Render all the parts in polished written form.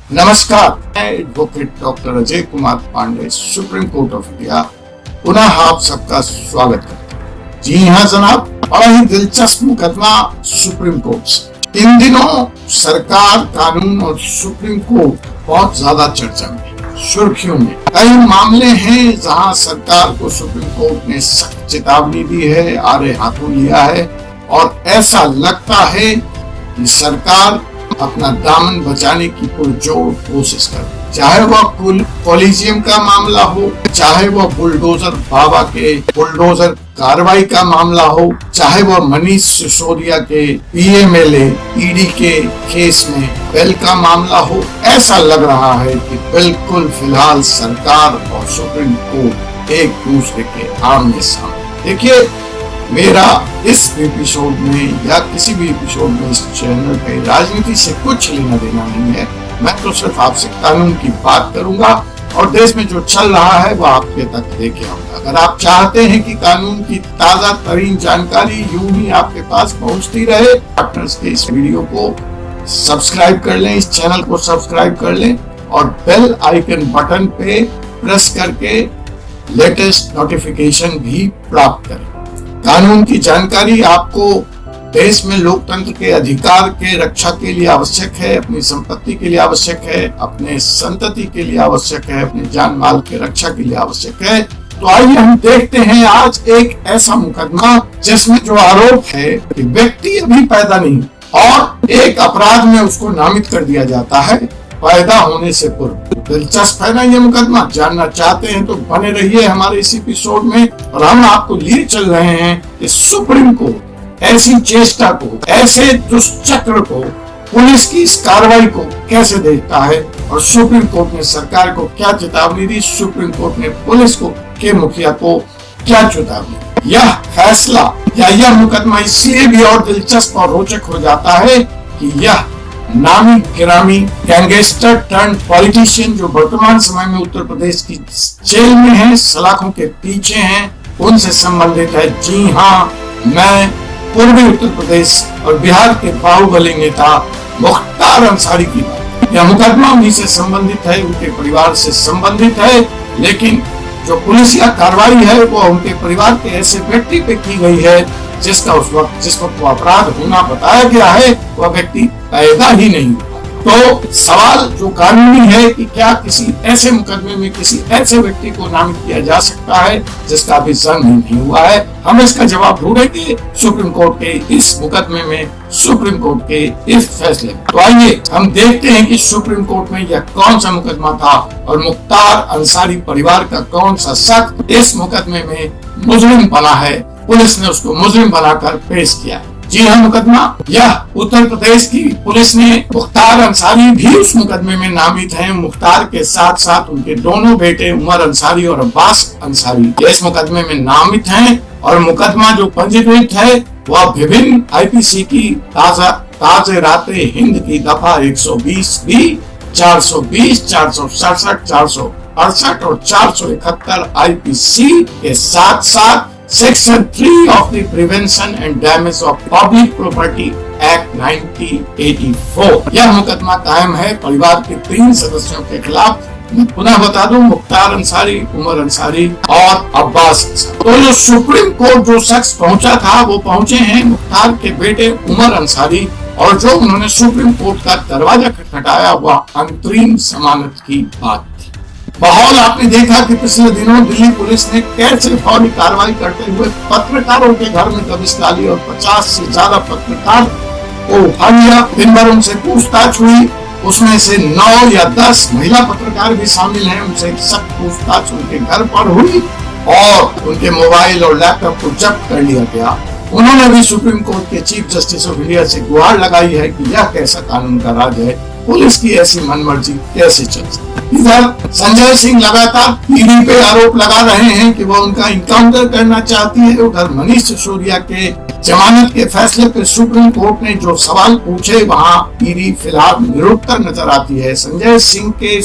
नमस्कार, मैं advocate doctor Ajay Kumar Pande, Supreme Court of India पुनः आप सबका स्वागत करता हूँ। जी हाँ जनाब, बड़ा ही दिलचस्प मुकदमा सुप्रीम कोर्ट से। इन दिनों सरकार, कानून और सुप्रीम कोर्ट बहुत ज्यादा चर्चा में, सुर्खियों में। कई मामले हैं जहां सरकार को सुप्रीम कोर्ट ने सख्त चेतावनी दी है, आड़े हाथों लिया है और ऐसा लगता है कि सरकार अपना दामन बचाने की पुरजोर कोशिश कर, चाहे वह कॉलेजियम का मामला हो, चाहे वह बुलडोजर बाबा के बुलडोजर कार्रवाई का मामला हो, चाहे वह मनीष सिसोदिया के पीएमएलए ईडी के केस में बेल का मामला हो। ऐसा लग रहा है कि बिल्कुल फिलहाल सरकार और सुप्रीम कोर्ट एक दूसरे के आमने सामने। देखिए, मेरा इस एपिसोड में या किसी भी एपिसोड में इस चैनल पे राजनीति से कुछ लेना देना नहीं है। मैं तो सिर्फ आपसे कानून की बात करूंगा और देश में जो चल रहा है वह आपके तक लेके आऊंगा। अगर आप चाहते हैं कि कानून की ताजा तरीन जानकारी यूं ही आपके पास पहुंचती रहे, पार्टनर्स के इस वीडियो को सब्सक्राइब कर लें, इस चैनल को सब्सक्राइब कर लें और बेल आइकन बटन पे प्रेस करके लेटेस्ट नोटिफिकेशन भी प्राप्त करें। कानून की जानकारी आपको देश में लोकतंत्र के अधिकार के रक्षा के लिए आवश्यक है, अपनी संपत्ति के लिए आवश्यक है, अपने संतति के लिए आवश्यक है, अपने जान माल के रक्षा के लिए आवश्यक है। तो आइए हम देखते हैं आज एक ऐसा मुकदमा जिसमें जो आरोप है कि व्यक्ति अभी पैदा नहीं और एक अपराध में उसको नामित कर दिया जाता है पैदा होने से पूर्व। दिलचस्प है ना ये मुकदमा? जानना चाहते हैं तो बने रहिए हमारे इस एपिसोड में और हम आपको लिए चल रहे हैं कि सुप्रीम कोर्ट ऐसी चेष्टा को, ऐसे दुष्चक्र को, पुलिस की इस कार्रवाई को कैसे देखता है और सुप्रीम कोर्ट ने सरकार को क्या चेतावनी दी, सुप्रीम कोर्ट ने पुलिस को के मुखिया को क्या चेतावनी। यह फैसला या यह मुकदमा इसलिए भी और दिलचस्प और रोचक हो जाता है कि यह नामी गिरामी गैंगस्टर टर्न पॉलिटिशियन जो वर्तमान समय में उत्तर प्रदेश की जेल में हैं, सलाखों के पीछे हैं, उनसे संबंधित है। जी हाँ, मैं पूर्वी उत्तर प्रदेश और बिहार के बाहुबली नेता मुख्तार अंसारी की बात। यह मुकदमा उन्हीं से संबंधित है, उनके परिवार से संबंधित है, लेकिन जो पुलिसिया कार्रवाई है वो उनके परिवार के ऐसे व्यक्ति पे की गई है जिसका जिस वक्त वो अपराध होना बताया गया है वह व्यक्ति पैदा ही नहीं हुआ। तो सवाल जो कानूनी है कि क्या किसी ऐसे मुकदमे में किसी ऐसे व्यक्ति को नामित किया जा सकता है जिसका अभी जन्म ही नहीं हुआ है। हम इसका जवाब ढूंढेंगे सुप्रीम कोर्ट के इस मुकदमे में, सुप्रीम कोर्ट के इस फैसले में। तो आइए हम देखते हैं कि सुप्रीम कोर्ट में यह कौन सा मुकदमा था और मुख्तार अंसारी परिवार का कौन सा शख्स इस मुकदमे में मुजरिम बना है, पुलिस ने उसको मुजरिम बनाकर पेश किया। जी हाँ, मुकदमा यह उत्तर प्रदेश की पुलिस ने मुख्तार अंसारी भी उस मुकदमे में नामित हैं। मुख्तार के साथ साथ उनके दोनों बेटे उमर अंसारी और अब्बास अंसारी इस मुकदमे में नामित हैं और मुकदमा जो पंजीकृत है वह विभिन्न आईपीसी की ताज़-ए-राते हिंद की दफा 120 बी, 420, 467, 468 और 471 आईपीसी के साथ साथ section 3 of the prevention and damage of public property act 1984। यह मुकदमा कायम है परिवार के 3 सदस्यों के खिलाफ। पुनः बता दूं, मुख्तार अंसारी, उमर अंसारी और अब्बास अंसारी। तो जो सुप्रीम कोर्ट जो शख्स पहुंचा था वो पहुंचे हैं मुख्तार के बेटे उमर अंसारी और जो उन्होंने सुप्रीम कोर्ट का दरवाजा खटखटाया वह अंतरिम जमानत की बात थी। माहौल आपने देखा कि पिछले दिनों दिल्ली पुलिस ने कैसे फौरी कार्रवाई करते हुए पत्रकारों के घर में दबिश डाली और 50 से ज्यादा पत्रकार को उठा लिया। दिन भर उनसे पूछताछ हुई, उसमें से 9 या 10 महिला पत्रकार भी शामिल हैं। उनसे सख्त पूछताछ उनके घर पर हुई और उनके मोबाइल और लैपटॉप को जब्त कर लिया गया। उन्होंने भी सुप्रीम कोर्ट के चीफ जस्टिस ऑफ इंडिया से गुहार लगाई है कि यह कैसा कानून का राज है, पुलिस की ऐसी मनमर्जी कैसे चल सकती। इधर संजय सिंह लगातार ईडी पे आरोप लगा रहे हैं कि वह उनका इनकाउंटर करना चाहती है। उधर मनीष सिसोदिया के जमानत के फैसले पे सुप्रीम कोर्ट ने जो सवाल पूछे वहां ईडी फिलहाल निरुत्तर नजर आती है। संजय सिंह के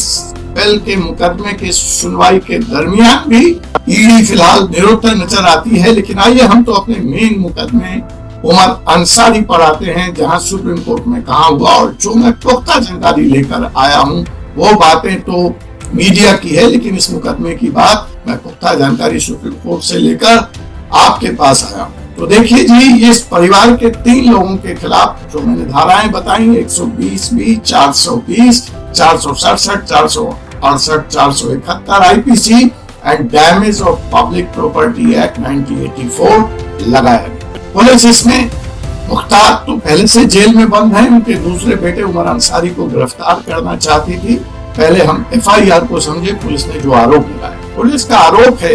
बेल के मुकदमे के सुनवाई के दरमियान भी ईडी फिलहाल निरुत्तर नजर आती है। लेकिन आइए हम तो अपने मेन मुकदमे उमर अंसारी पर आते हैं, जहां सुप्रीम कोर्ट में कहा हुआ और जो मैं पुख्ता जानकारी लेकर आया हूं वो बातें तो मीडिया की है, लेकिन इस मुकदमे की बात मैं पुख्ता जानकारी सुप्रीम कोर्ट से लेकर आपके पास आया हूं। तो देखिए जी, इस परिवार के 3 लोगों के खिलाफ जो मैंने धाराएं बताई 120B, 420, 467, 468, 471 IPC and damage of public property act 1984 लगाया गया। पुलिस इसमें मुख्तार तो पहले से जेल में बंद है, उनके दूसरे बेटे उमर अंसारी को गिरफ्तार करना चाहती थी। पहले हम FIR को समझे, पुलिस ने जो आरोप लगाया। पुलिस का आरोप है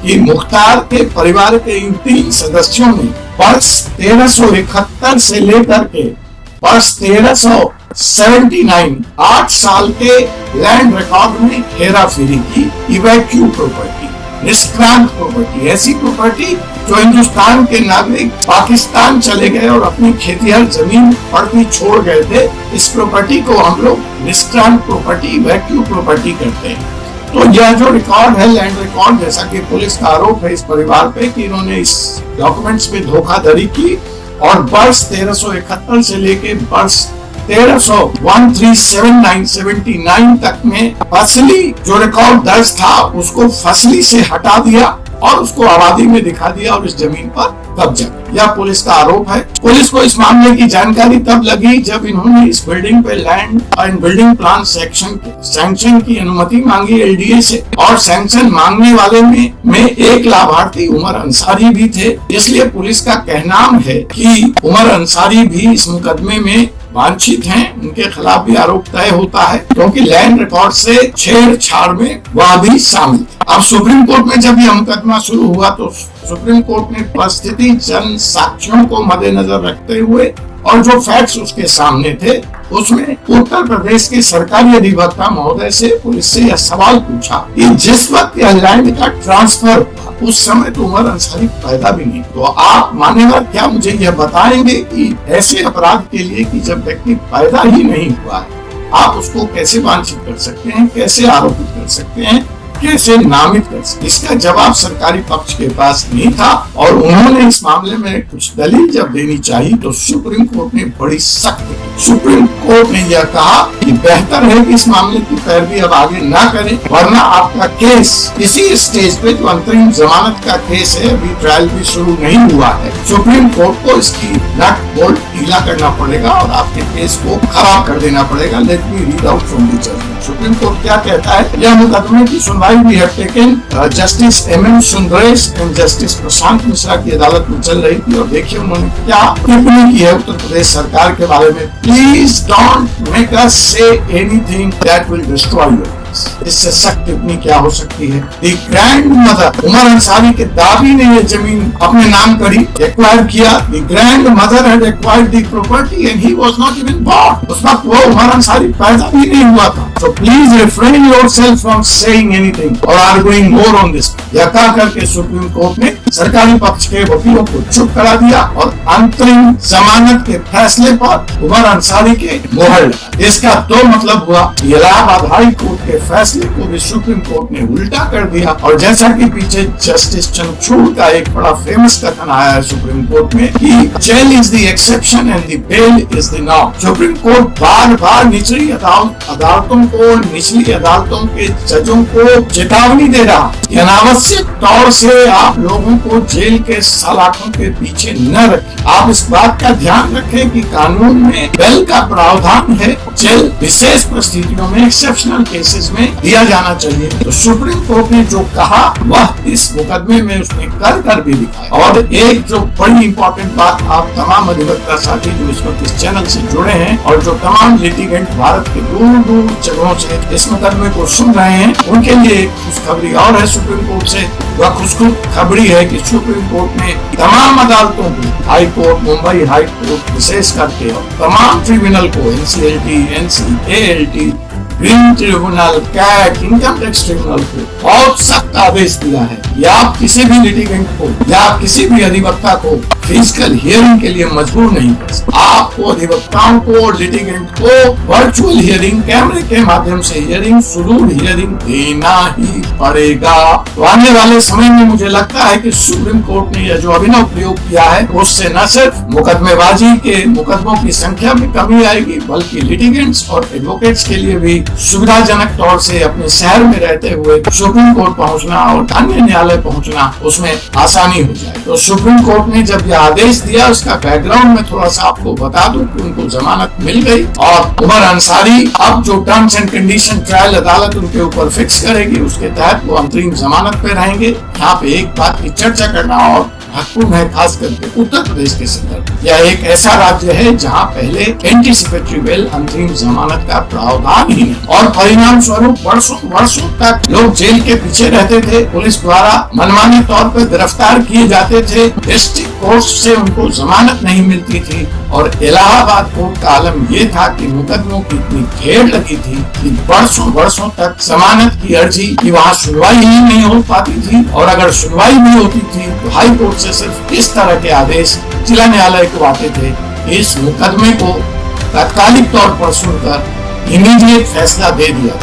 कि मुख्तार के परिवार के इन 3 सदस्यों ने वर्ष 1371 से लेकर के वर्ष 1379 8 साल के लैंड रिकॉर्ड में हेराफेरी की। इवैक्यू प्रॉपर्टी, निष्क्रांत प्रॉपर्टी, ऐसी प्रॉपर्टी जो हिंदुस्तान के नागरिक पाकिस्तान चले गए और अपनी खेतिहर जमीन पड़ती छोड़ गए थे, इस प्रॉपर्टी को हम लोग निष्क्रांत प्रॉपर्टी, वैक्यू प्रॉपर्टी कहते हैं। तो यह जो रिकॉर्ड है, लैंड रिकॉर्ड, जैसा कि पुलिस का आरोप है इस परिवार पे कि इन्होंने इस डॉक्यूमेंट्स में धोखाधड़ी की और वर्ष 1371 से लेके वर्ष 1379 तक में फसली जो रिकॉर्ड दर्ज था उसको फसली से हटा दिया और उसको आबादी में दिखा दिया और इस जमीन पर कब्जा किया। यह पुलिस का आरोप है। पुलिस को इस मामले की जानकारी तब लगी जब इन्होंने इस बिल्डिंग पे land and building plan sanction की अनुमति मांगी LDA से, और सैंक्शन मांगने वाले में एक लाभार्थी उमर अंसारी भी थे। इसलिए पुलिस का कहना है कि उमर अंसारी भी इस मुकदमे में वांछित हैं, उनके खिलाफ भी आरोप तय होता है क्योंकि लैंड रिकॉर्ड से छेड़छाड़ में वह भी शामिल थे। अब सुप्रीम कोर्ट में जब यह मुकदमा शुरू हुआ तो सुप्रीम कोर्ट ने परिस्थिति जन साक्ष्यों को मद्देनजर रखते हुए और जो फैक्ट्स उसके सामने थे उसमें उत्तर प्रदेश के सरकारी अधिवक्ता महोदय से पुलिस से यह सवाल पूछा कि जिस वक्त यह लैंड का ट्रांसफर हुआ उस समय तो उमर अंसारी पैदा भी नहीं, तो आप मान्यवर क्या मुझे यह बताएंगे कि ऐसे अपराध के लिए कि जब व्यक्ति पैदा ही नहीं हुआ है आप उसको कैसे वांछित कर सकते हैं, कैसे आरोपित कर सकते हैं, कैसे नामित कर सकते? इसका जवाब सरकारी पक्ष के पास नहीं था और उन्होंने इस मामले में कुछ दलील जब देनी चाहिए तो सुप्रीम कोर्ट ने बड़ी सख्त सुप्रीम कोर्ट ने यह कहा कि बेहतर है कि इस मामले की पैरवी अब आगे ना करें, वरना आपका केस इसी स्टेज पे जो अंतरिम जमानत का केस है, अभी ट्रायल भी शुरू नहीं हुआ है, सुप्रीम कोर्ट को इसकी नट बोल्ट ढीला करना पड़ेगा और आपके केस को खराब कर देना पड़ेगा। Let me read out from the judgment. Supreme Court क्या कहता है? यह मुकदमे की सुनवाई we have taken justice MM Sundaresh and justice Prashant Mishra की अदालत में चल रही थी और देखिए उन्होंने क्या टिप्पणी की है उत्तर प्रदेश सरकार के बारे में। Please don't make us say anything that will destroy your case. इससे सख्त टिप्पणी क्या हो सकती है? The grandmother Umar Ansari के दादी ने यह जमीन अपने नाम करी, एक्वायर किया। The grand mother had acquired the property and he was not even born. उस वक्त वो उमर अंसारी पैदा भी नहीं हुआ था। So please refrain yourself from saying anything or arguing more on this। यह कह करके सुप्रीम कोर्ट ने सरकारी पक्ष के वकीलों को चुप करा दिया और अंतरिम जमानत के फैसले पर उमर अंसारी के मोहर लगा। इसका तो मतलब हुआ इलाहाबाद हाई कोर्ट के फैसले को भी सुप्रीम कोर्ट ने उल्टा कर दिया और जैसा कि पीछे जस्टिस चंद्रचूड़ का एक बड़ा फेमस कथन आया है सुप्रीम कोर्ट में कि jail is the exception and the bail is the norm. Supreme court बार बार निचली अदालतों को, निचली अदालतों के जजों को चेतावनी दे रहा कि अनावश्यक तौर से आप लोगों को जेल के सलाखों के पीछे न रखें। आप इस बात का ध्यान रखें कि कानून में बेल का प्रावधान है, जेल विशेष परिस्थितियों में, एक्सेप्शनल केसेस में दिया जाना चाहिए। तो सुप्रीम कोर्ट ने जो कहा वह इस मुकदमे में उसने कर भी दिखाया। और एक जो बड़ी इंपॉर्टेंट बात आप तमाम अधिवक्ता साथी जो इस वक्त इस चैनल से जुड़े हैं और जो तमाम लिटिगेंट भारत के दूर जगहों से इस मुकदमे को सुन रहे हैं उनके लिए खुशखबरी और है सुप्रीम कोर्ट से। वह खुशखबरी है कि सुप्रीम कोर्ट ने तमाम अदालतों को, high court, Mumbai high court विशेष करके और तमाम ट्रिब्यूनल को, NCLT, NC, ALT, green tribunal, CAT, income tax tribunal को बहुत सख्त आदेश दिया है कि आप किसी भी लिटिगेंट को या किसी भी अधिवक्ता को फिजिकल हियरिंग के लिए मजबूर नहीं कर सकते। आपको अधिवक्ताओं को और लिटिगेंट को वर्चुअल हियरिंग, कैमरे के माध्यम से हियरिंग, सुदूर हियरिंग देना ही पड़ेगा। तो आने वाले समय में मुझे लगता है कि सुप्रीम कोर्ट ने यह जो अभिनव प्रयोग किया है उससे न सिर्फ मुकदमेबाजी के मुकदमों की संख्या में कमी आएगी, बल्कि लिटिगेंट्स और एडवोकेट्स के लिए भी सुविधाजनक तौर से अपने शहर में रहते हुए सुप्रीम कोर्ट पहुंचना और अन्य न्यायालय पहुंचना उसमें आसानी हो जाए। तो सुप्रीम कोर्ट ने जब यह आदेश दिया, उसका बैकग्राउंड में थोड़ा सा आपको बता दूं कि उनको जमानत मिल गई और उमर अंसारी अब जो टर्म्स एंड कंडीशन ट्रायल अदालत उनके ऊपर फिक्स करेगी उसके तहत वो अंतरिम जमानत पे रहेंगे। यहाँ पे एक बात की चर्चा करना और महत्वपूर्ण है, खास करके उत्तर प्रदेश के संदर्भ। यह एक ऐसा राज्य है जहां पहले एंटीसिपेटरी बेल, अंतरिम जमानत का प्रावधान ही नहीं, और परिणाम स्वरूप वर्षों तक लोग जेल के पीछे रहते थे, पुलिस द्वारा मनमाने तौर पर गिरफ्तार किए जाते थे, डिस्ट्रिक्ट कोर्ट से उनको जमानत नहीं मिलती थी। और इलाहाबाद कोर्ट का आलम ये था कि मुकदमों की इतनी घेर लगी थी कि वर्षों तक जमानत की अर्जी की वहाँ सुनवाई ही नहीं हो पाती थी, और अगर सुनवाई भी होती थी तो हाई कोर्ट से सिर्फ इस तरह के आदेश जिला न्यायालय को आते थे, इस मुकदमे को तात्कालिक तौर पर सुनकर इमीडिएट फैसला दे दिया।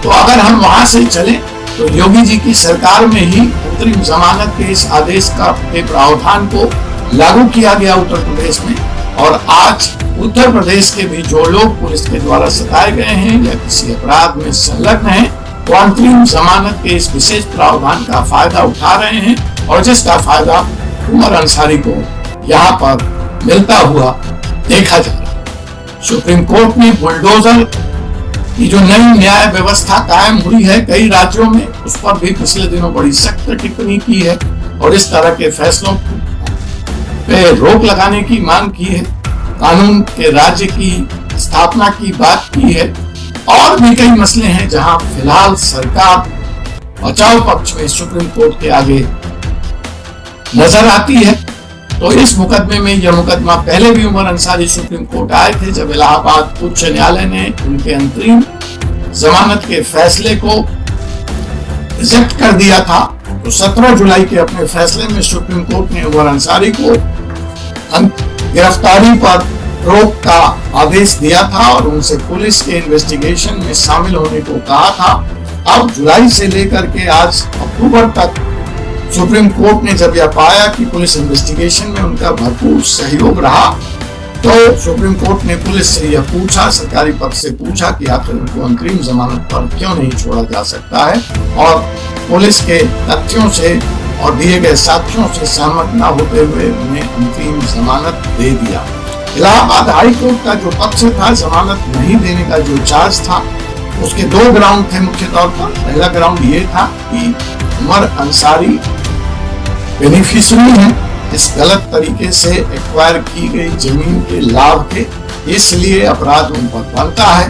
तो अगर हम वहां से चलें तो योगी जी की सरकार में ही अंतरिम जमानत के इस आदेश का प्रावधान को लागू किया गया उत्तर प्रदेश में, और आज उत्तर प्रदेश के भी जो लोग पुलिस के द्वारा सताए गए हैं या किसी अपराध में संलग्न हैं, वो अंतरिम जमानत के इस विशेष प्रावधान का फायदा उठा रहे हैं, और जिसका फायदा उमर अंसारी को यहाँ पर मिलता हुआ देखा जा रहा है। सुप्रीम कोर्ट ने बुलडोजर की जो नई न्याय व्यवस्था कायम हुई है कई राज्यों में, उस पर भी पिछले दिनों बड़ी सख्त टिप्पणी की है और इस तरह के फैसलों पे रोक लगाने की मांग की है, कानून के राज्य की स्थापना की बात की है, और भी कई मसले हैं जहां फिलहाल सरकार बचाव पक्ष में सुप्रीम कोर्ट के आगे नजर आती है। तो इस मुकदमे में, यह मुकदमा पहले भी उमर अंसारी सुप्रीम कोर्ट आए थे जब इलाहाबाद उच्च न्यायालय ने उनके अंतरिम जमानत के फैसले को रिजेक्ट कर दिया था। तो 17 जुलाई के अपने फैसले में सुप्रीम कोर्ट ने उमर अंसारी को गिरफ्तारी पर रोक का आदेश दिया था और उनसे पुलिस के इन्वेस्टिगेशन में शामिल होने को कहा था। अब जुलाई से लेकर के आज अक्टूबर तक सुप्रीम कोर्ट ने जब यह पाया कि पुलिस इन्वेस्टिगेशन में उनका भरपूर सहयोग रहा, तो सुप्रीम कोर्ट ने पुलिस से यह पूछा, सरकारी पक्ष से पूछा कि आखिर उनको अंतरिम जमानत पर क्यों नहीं छोड़ा जा सकता है, और पुलिस के तथ्यों से और दिए गए साक्ष्यों से सहमत न होते हुए उन्हें अंतरिम जमानत दे दिया। इलाहाबाद हाई कोर्ट का जो पक्ष था, जमानत नहीं देने का जो चार्ज था, उसके दो ग्राउंड थे मुख्य तौर पर। पहला ग्राउंड ये था कि उमर अंसारी बेनिफिशियरी हैं इस गलत तरीके से एक्वायर की गई जमीन के लाभ के, इसलिए अपराध उन पर बनता है।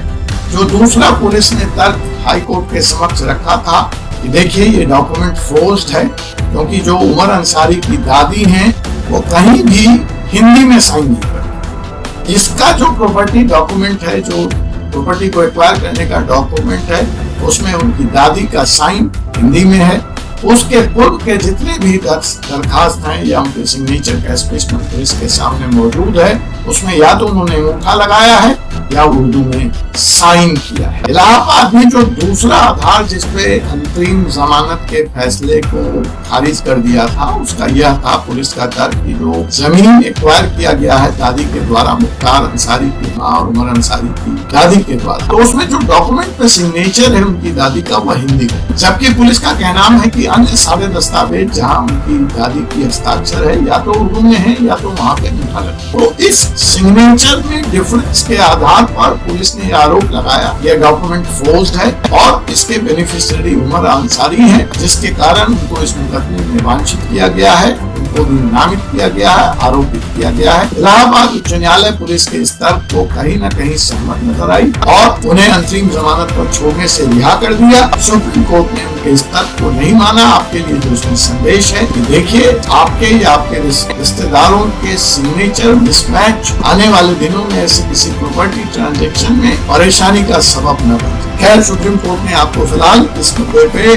जो दूसरा पुलिस ने तर्क हाई कोर्ट के समक्ष रखा था कि देखिए ये डॉक्यूमेंट फोर्स्ड है, क्योंकि जो उमर अंसारी की दादी हैं वो कहीं भी हिंदी में साइन नहीं करती। इसका जो प्रॉपर्टी डॉक्यूमेंट है, जो प्रॉपर्टी को एक्वायर करने का डॉक्यूमेंट है, उसमें उनकी दादी का साइन हिंदी में है। उसके पूर्व के जितने भी दरखास्त हैं या उनके सिग्नेचर का स्टेटमेंट पुलिस के सामने मौजूद है, उसमें या तो उन्होंने अंगूठा लगाया है या उर्दू में साइन किया है। इलाहाबाद में जो दूसरा आधार जिसपे अंतरिम जमानत के फैसले को खारिज कर दिया था, उसका यह था पुलिस का तर्क कि जो जमीन एक्वायर किया गया है दादी के द्वारा, मुख्तार अंसारी की माँ और उमर अंसारी की दादी के द्वारा, तो उसमें जो डॉक्यूमेंट पे सिग्नेचर है उनकी दादी का वह हिंदी है, जबकि पुलिस का कहना है कि अन्य सारे दस्तावेज जहाँ उनकी दादी की हस्ताक्षर है या तो उर्दू में है या तो वहाँ पे अंगूठा लगा। तो इस सिग्नेचर में डिफरेंस के आधार पर पुलिस ने आरोप लगाया यह डॉक्यूमेंट फोर्स्ड है और इसके बेनिफिशियरी उमर अंसारी हैं, जिसके कारण उनको इस मुकदमे में वांछित किया गया है, उनको नामित किया गया है, आरोपित किया गया है। इलाहाबाद उच्च न्यायालय पुलिस के इस तर्क को कहीं न कहीं सहमत नजर आई और उन्हें अंतरिम जमानत पर छोड़ने से रिहा कर दिया। सुप्रीम कोर्ट ने उनके इस तर्क को नहीं माना। आपके लिए जो उसमें संदेश है कि देखिए आपके या आपके रिश्तेदारों के सिग्नेचर मिसमैच आने वाले दिनों में ऐसे किसी प्रॉपर्टी ट्रांजैक्शन में परेशानी का सबब न बने। खैर, सुप्रीम कोर्ट ने आपको फिलहाल इस मुद्दे पे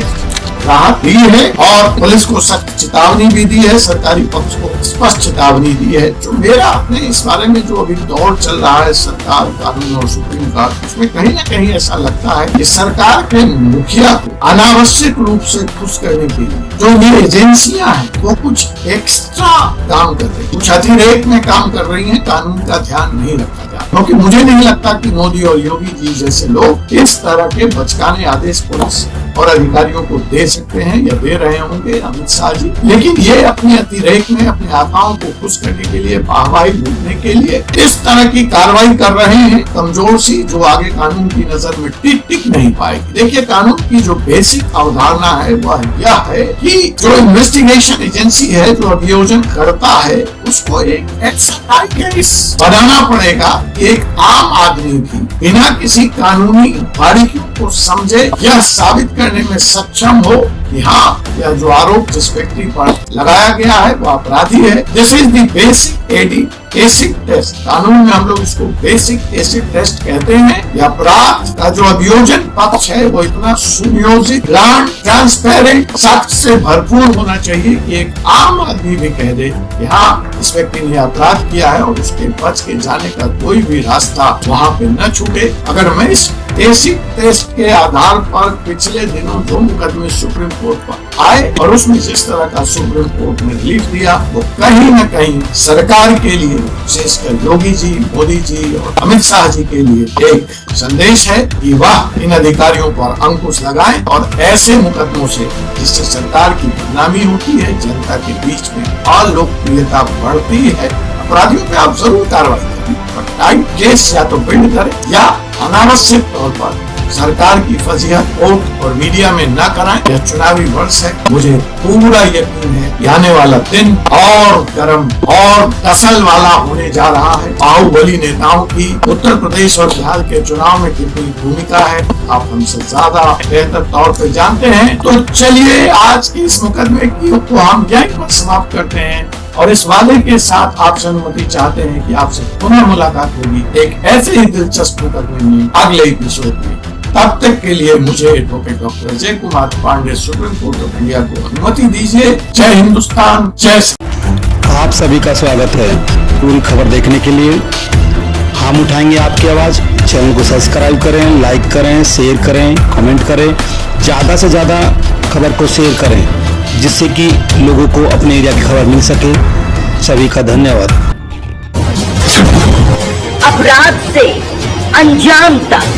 राहत दी है और पुलिस को सख्त चेतावनी भी दी है, सरकारी पक्ष को स्पष्ट चेतावनी दी है। जो मेरा अपने इस बारे में जो अभी दौर चल रहा है सरकार, कानून और सुप्रीम कोर्ट, उसमें कहीं ना कहीं ऐसा लगता है कि सरकार के मुखिया को अनावश्यक रूप से खुश करने के लिए जो ये एजेंसियां हैं वो कुछ एक्स्ट्रा काम कर रही, कुछ अतिरेक में काम कर रही हैं, कानून का ध्यान नहीं रखा जा, क्योंकि मुझे नहीं लगता कि मोदी और योगी जी जैसे लोग इस तरह के बचकाने आदेश पुलिस और अधिकारियों को दे सकते हैं या दे रहे होंगे अमित शाह जी। लेकिन ये अपने अतिरेक में अपने आकाओं को खुश करने के लिए, वाहवाही लूटने के लिए इस तरह की कार्रवाई कर रहे हैं, कमजोर सी, जो आगे कानून की नजर में टिक नहीं पाएगी। देखिए, कानून की जो बेसिक अवधारणा है वह यह है कि जो इन्वेस्टिगेशन एजेंसी है, जो अभियोजन करता है, उसको एक केस बनाना पड़ेगा। एक आम आदमी भी बिना किसी कानूनी बारीकियों को समझे यह साबित करने में सक्षम हो कि हाँ, यह जो आरोप जिस व्यक्ति पर लगाया गया है वो अपराधी है। This is the basic acid test. कानून में हम लोग इसको बेसिक एसिड टेस्ट कहते हैं। यह अपराध का जो अभियोजन पक्ष है वो इतना सुनियोजित, ग्रांड, ट्रांसपेरेंट, सख्त से भरपूर होना चाहिए कि एक आम आदमी भी कह दे कि हाँ, इस व्यक्ति ने अपराध किया है और उसके बच के जाने का कोई भी रास्ता वहाँ पे न छूटे। अगर मैं इस एसिड टेस्ट के आधार पर पिछले दिनों जो मुकदमे सुप्रीम कोर्ट पर आए और उसमें जिस तरह का सुप्रीम कोर्ट ने रिलीफ दिया, वो कहीं न कहीं सरकार के लिए, विशेषकर योगी जी, मोदी जी और अमित शाह जी के लिए एक संदेश है कि वह इन अधिकारियों पर अंकुश लगाएं और ऐसे मुकदमों से जिससे सरकार की बदनामी होती है, जनता के बीच में अलोकप्रियता बढ़ती है, अपराधियों पे आप जरूर कार्रवाई करें, पर टाइट केस या तो बिल्ड करें या अनावश्यक तौर पर सरकार की फजीहत कोर्ट और मीडिया में न कराएं। यह चुनावी वर्ष है, मुझे पूरा यकीन है कि आने वाला दिन और गर्म और टसल वाला होने जा रहा है। बाहुबली नेताओं की उत्तर प्रदेश और बिहार के चुनाव में कितनी भूमिका है आप हमसे ज्यादा बेहतर तौर पे जानते हैं। तो चलिए, आज की इस मुकदमे को हम यहीं पर समाप्त करते हैं और इस वादे के साथ आपसे अनुमति चाहते हैं कि आपसे पुनः मुलाकात होगी एक ऐसे ही दिलचस्प मुकदमे में अगले एपिसोड में। तब तक के लिए मुझे advocate doctor Ajay Kumar Pande, Supreme Court of India को अनुमति दीजिए। जय हिंदुस्तान, जय। आप सभी का स्वागत है। पूरी खबर देखने के लिए हम उठाएंगे आपकी आवाज। चैनल को सब्सक्राइब करें, लाइक करें, शेयर करें, कमेंट करें, ज्यादा से ज्यादा खबर को शेयर करें जिससे कि लोगों को अपने एरिया की खबर मिल सके। सभी का धन्यवाद। अपराध से अंजाम तक,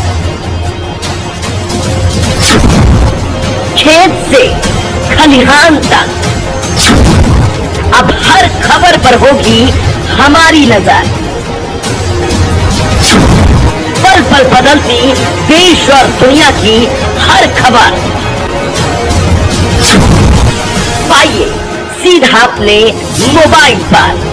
खेत से खलिहान तक, अब हर खबर पर होगी हमारी नजर। पल पल बदलती देश और दुनिया की हर खबर पाइए सीधा अपने मोबाइल पर।